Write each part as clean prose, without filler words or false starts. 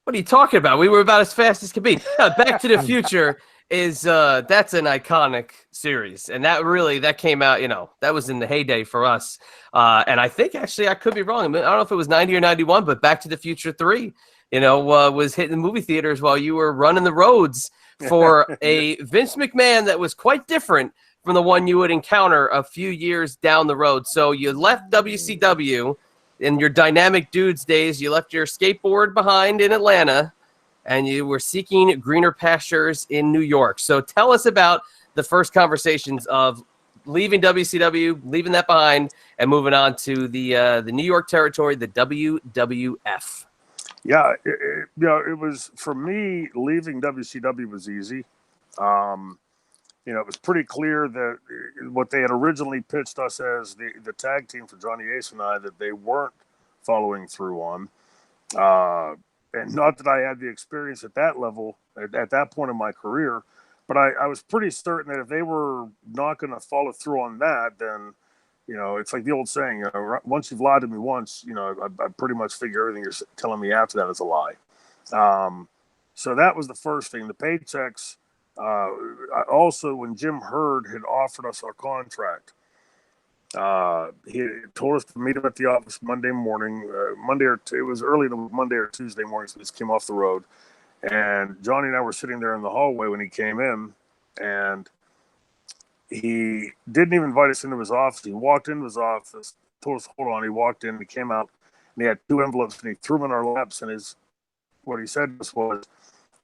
What are you talking about? We were about as fast as could be. Back to the Future is that's an iconic series, and that came out. That was in the heyday for us. And I think actually I could be wrong. I don't know if it was 90 or 91, but Back to the Future 3, was hitting the movie theaters while you were running the roads for a Vince McMahon that was quite different from the one you would encounter a few years down the road. So you left WCW. In your dynamic dudes days, you left your skateboard behind in Atlanta and you were seeking greener pastures in New York. So tell us about the first conversations of leaving WCW, leaving that behind, and moving on to the New York territory, the WWF. Yeah, it was, for me, leaving WCW was easy. It was pretty clear that what they had originally pitched us as the tag team for Johnny Ace and I, that they weren't following through on. And not that I had the experience at that level, at that point in my career, but I was pretty certain that if they were not going to follow through on that, then, it's like the old saying, once you've lied to me once, I pretty much figure everything you're telling me after that is a lie. So that was the first thing. The paychecks. Also, when Jim Hurd had offered us our contract, he told us to meet him at the office Monday morning. It was early Monday or Tuesday morning, so we just came off the road. And Johnny and I were sitting there in the hallway when he came in, and he didn't even invite us into his office. He walked into his office, told us, hold on. He walked in, he came out, and he had 2 envelopes, and he threw them in our laps. And what he said to us was,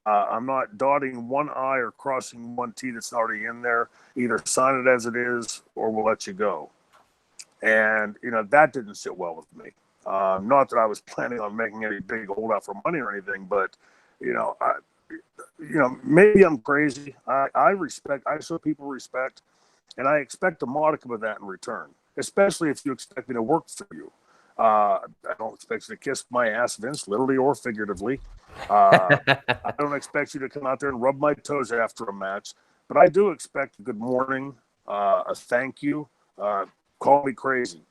I'm not dotting one I or crossing one T that's already in there. Either sign it as it is or we'll let you go. And, that didn't sit well with me. Not that I was planning on making any big holdout for money or anything, but, maybe I'm crazy. I show people respect, and I expect a modicum of that in return, especially if you expect me to work for you. I don't expect you to kiss my ass, Vince, literally or figuratively. I don't expect you to come out there and rub my toes after a match, but I do expect a good morning, a thank you, call me crazy.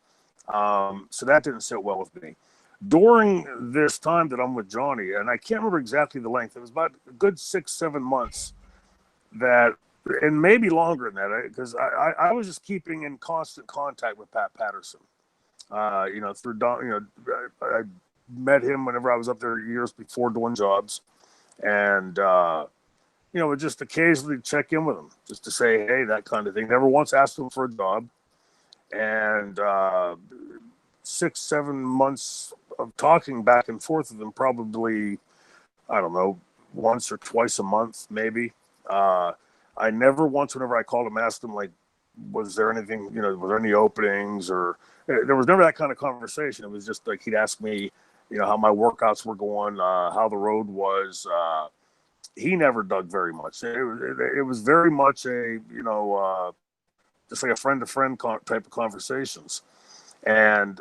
So that didn't sit well with me. During this time that I'm with Johnny, and I can't remember exactly the length, it was about a good 6-7 months and maybe longer than that, because I was just keeping in constant contact with Pat Patterson. Through Don, I met him whenever I was up there years before doing jobs, and would just occasionally check in with him just to say, hey, that kind of thing. Never once asked him for a job, and 6-7 months of talking back and forth with him, probably, I don't know, once or twice a month, maybe. I never once, whenever I called him, asked him, like, was there anything, was there any openings, or there was never that kind of conversation. It was just like he'd ask me, how my workouts were going, how the road was. He never dug very much. It was very much just like a friend-to-friend type of conversations. And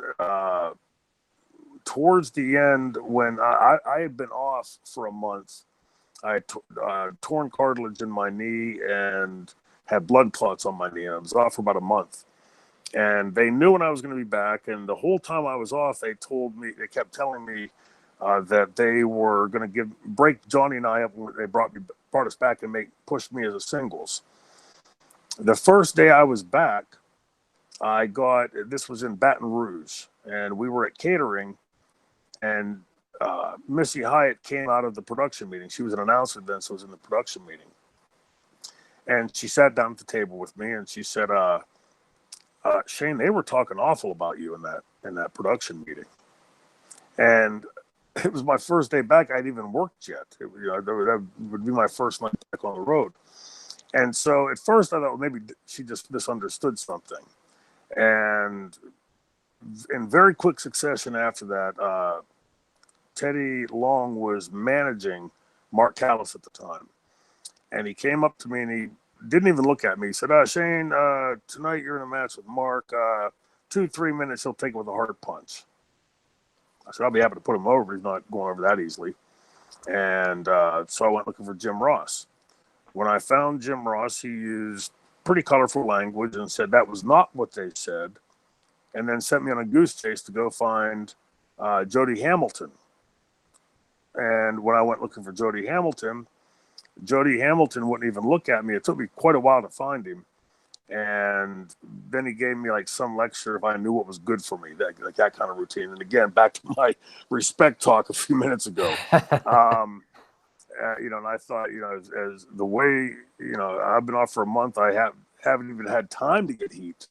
towards the end, when I had been off for a month, I had torn cartilage in my knee and had blood clots on my knee. And I was off for about a month. And they knew when I was going to be back. And the whole time I was off, they kept telling me that they were going to break Johnny and I up when they brought us back and pushed me as a singles. The first day I was back, this was in Baton Rouge, and we were at catering, and Missy Hyatt came out of the production meeting. She was an announcer then, so was in the production meeting. And she sat down at the table with me, and she said, Shane, they were talking awful about you in that production meeting. And it was my first day back. I hadn't even worked yet. That would be my first night back on the road. And so at first I thought, well, maybe she just misunderstood something. And in very quick succession after that, Teddy Long was managing Mark Callis at the time. And he came up to me and he didn't even look at me. He said, Shane, tonight you're in a match with Mark. 2-3 minutes, he'll take it with a hard punch. I said, I'll be happy to put him over. He's not going over that easily. And so I went looking for Jim Ross. When I found Jim Ross, he used pretty colorful language and said that was not what they said, and then sent me on a goose chase to go find Jody Hamilton. And when I went looking for Jody Hamilton wouldn't even look at me. It took me quite a while to find him. And then he gave me like some lecture if I knew what was good for me, that kind of routine. And again, back to my respect talk a few minutes ago. And I thought, as the way, I've been off for a month, I haven't even had time to get heat,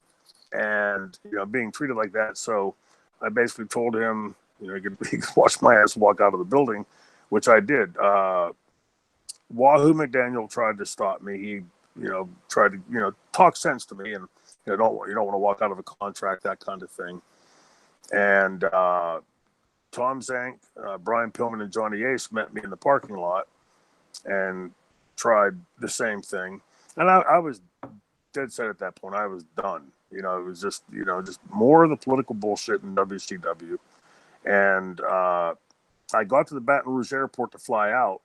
and being treated like that. So I basically told him, he could watch my ass walk out of the building, which I did. Wahoo McDaniel tried to stop me. He, tried to, talk sense to me, and you don't want to walk out of a contract, that kind of thing. And Tom Zank, Brian Pillman, and Johnny Ace met me in the parking lot and tried the same thing. And I was dead set at that point. I was done. It was just, just more of the political bullshit in WCW. And I got to the Baton Rouge airport to fly out.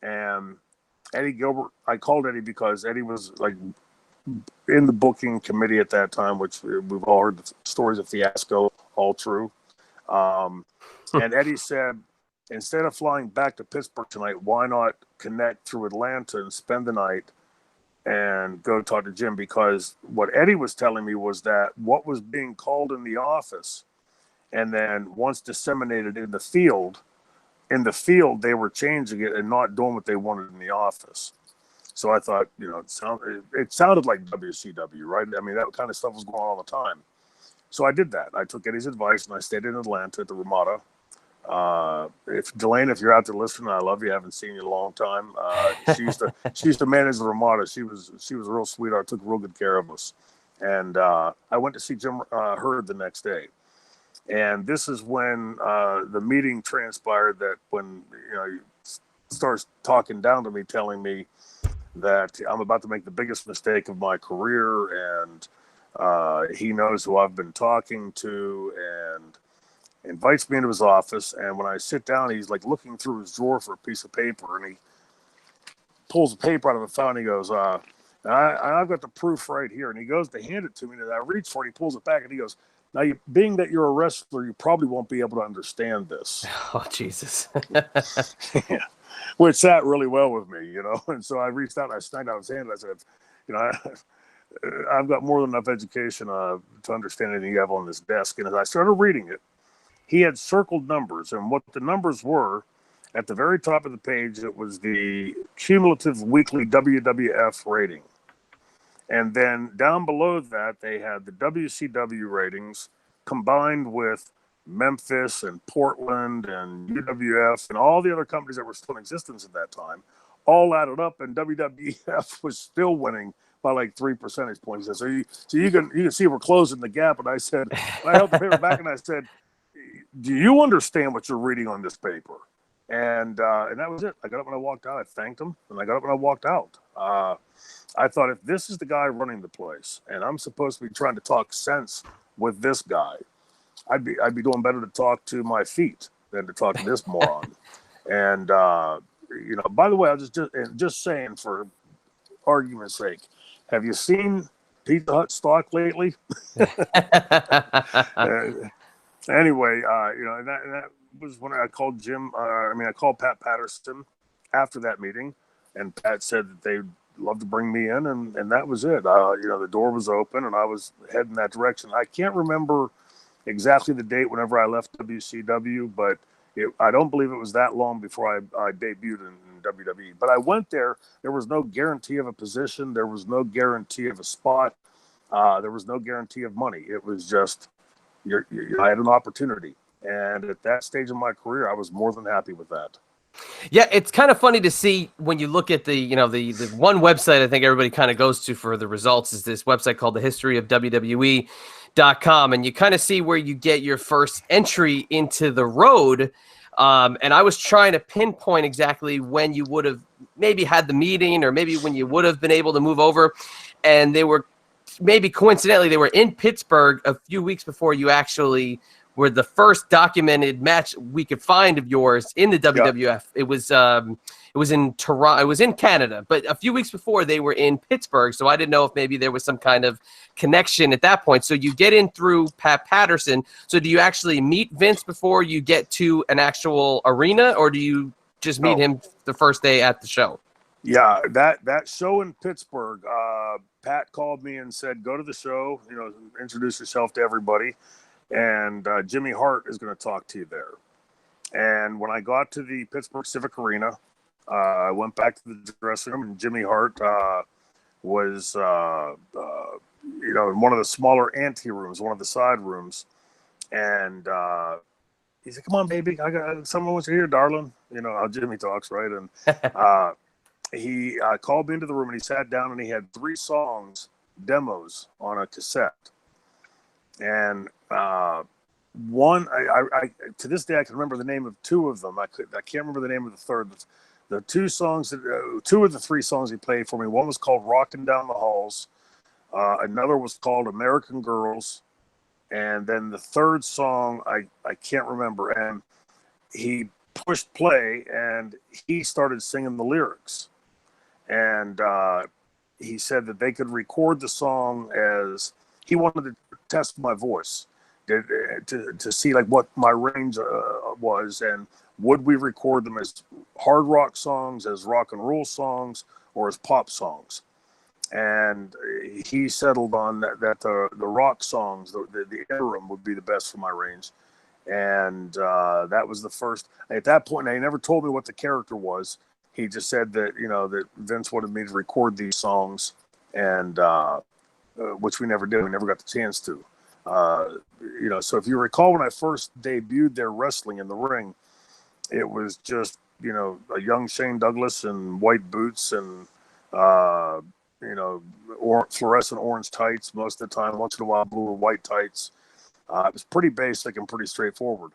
And Eddie Gilbert, I called Eddie because Eddie was like in the booking committee at that time, which we've all heard the stories of fiasco, all true. And Eddie said, instead of flying back to Pittsburgh tonight, why not connect through Atlanta and spend the night and go talk to Jim? Because what Eddie was telling me was that what was being called in the office and then once disseminated in the field, they were changing it and not doing what they wanted in the office. So I thought, it sounded like WCW, right? I mean, that kind of stuff was going on all the time. So I did that. I took Eddie's advice and I stayed in Atlanta at the Ramada. If you're out there listening, I love you. I haven't seen you in a long time. She used to manage the Ramada. She was a real sweetheart, took real good care of us. And I went to see Jim Herd the next day. And this is when the meeting transpired, that when he starts talking down to me, telling me that I'm about to make the biggest mistake of my career, and he knows who I've been talking to, and invites me into his office. And when I sit down, he's like looking through his drawer for a piece of paper, and he pulls a paper out of a file, and he goes, I've got the proof right here. And he goes to hand it to me, and I reach for it, he pulls it back, and he goes, now, being that you're a wrestler, you probably won't be able to understand this. Oh, Jesus. Yeah. Which sat really well with me, And so I reached out and I snagged out his hand, and I said, I've got more than enough education to understand anything you have on this desk. And as I started reading it, he had circled numbers. And what the numbers were, at the very top of the page, it was the cumulative weekly WWF rating. And then down below that, they had the WCW ratings combined with Memphis and Portland and UWF and all the other companies that were still in existence at that time, all added up, and WWF was still winning by like 3 percentage points. So you can see we're closing the gap. And I said, I held the paper back and I said, do you understand what you're reading on this paper? And that was it. I got up and I walked out. I thanked him, and I got up and I walked out. I thought, if this is the guy running the place, and I'm supposed to be trying to talk sense with this guy, I'd be doing better to talk to my feet than to talk to this moron. And by the way, I was just saying, for argument's sake, have you seen Pizza Hut stock lately? Anyway, and that was when I called Jim. I called Pat Patterson after that meeting, and Pat said that they'd love to bring me in, and that was it. The door was open, and I was heading that direction. I can't remember exactly the date whenever I left WCW, but I don't believe it was that long before I debuted in WWE. But I went there. There was no guarantee of a position. There was no guarantee of a spot. There was no guarantee of money. It was just I had an opportunity. And at that stage of my career, I was more than happy with that. Yeah, it's kind of funny to see when you look at the one website I think everybody kind of goes to for the results is this website called the history of WWE.com. And you kind of see where you get your first entry into the road. And I was trying to pinpoint exactly when you would have maybe had the meeting, or maybe when you would have been able to move over. And they were maybe coincidentally, they were in Pittsburgh a few weeks before you actually were the first documented match we could find of yours in the WWF. It was in Toronto. It was in Canada, but a few weeks before they were in Pittsburgh. So I didn't know if maybe there was some kind of connection at that point. So you get in through Pat Patterson. So do you actually meet Vince before you get to an actual arena, or do you just meet him the first day at the show? Yeah, that show in Pittsburgh, Pat called me and said, go to the show, introduce yourself to everybody, and Jimmy Hart is going to talk to you there. And when I got to the Pittsburgh Civic Arena, I went back to the dressing room, and Jimmy Hart was, in one of the smaller ante rooms, one of the side rooms, and he said, "Come on, baby, I got someone wants you here, darling." You know how Jimmy talks, right? And he called me into the room, and he sat down, and he had 3 songs demos on a cassette, and one I to this day I can remember the name of 2 of them. I can't remember the name of the third. The 2 songs, 2 of the 3 songs he played for me. One was called "Rockin' Down the Halls." Another was called "American Girls." And then the third song, I can't remember. And he pushed play, and he started singing the lyrics. And he said that they could record the song as he wanted to test my voice to see like what my range was, and would we record them as hard rock songs, as rock and roll songs, or as pop songs. And he settled on that the rock songs, the interim, would be the best for my range. And that was the first. At that point, he never told me what the character was. He just said that, that Vince wanted me to record these songs, and which we never did. We never got the chance to. So if you recall, when I first debuted there wrestling in the ring, it was just, a young Shane Douglas in white boots and, fluorescent orange tights most of the time. Once in a while, blue or white tights. It was pretty basic and pretty straightforward.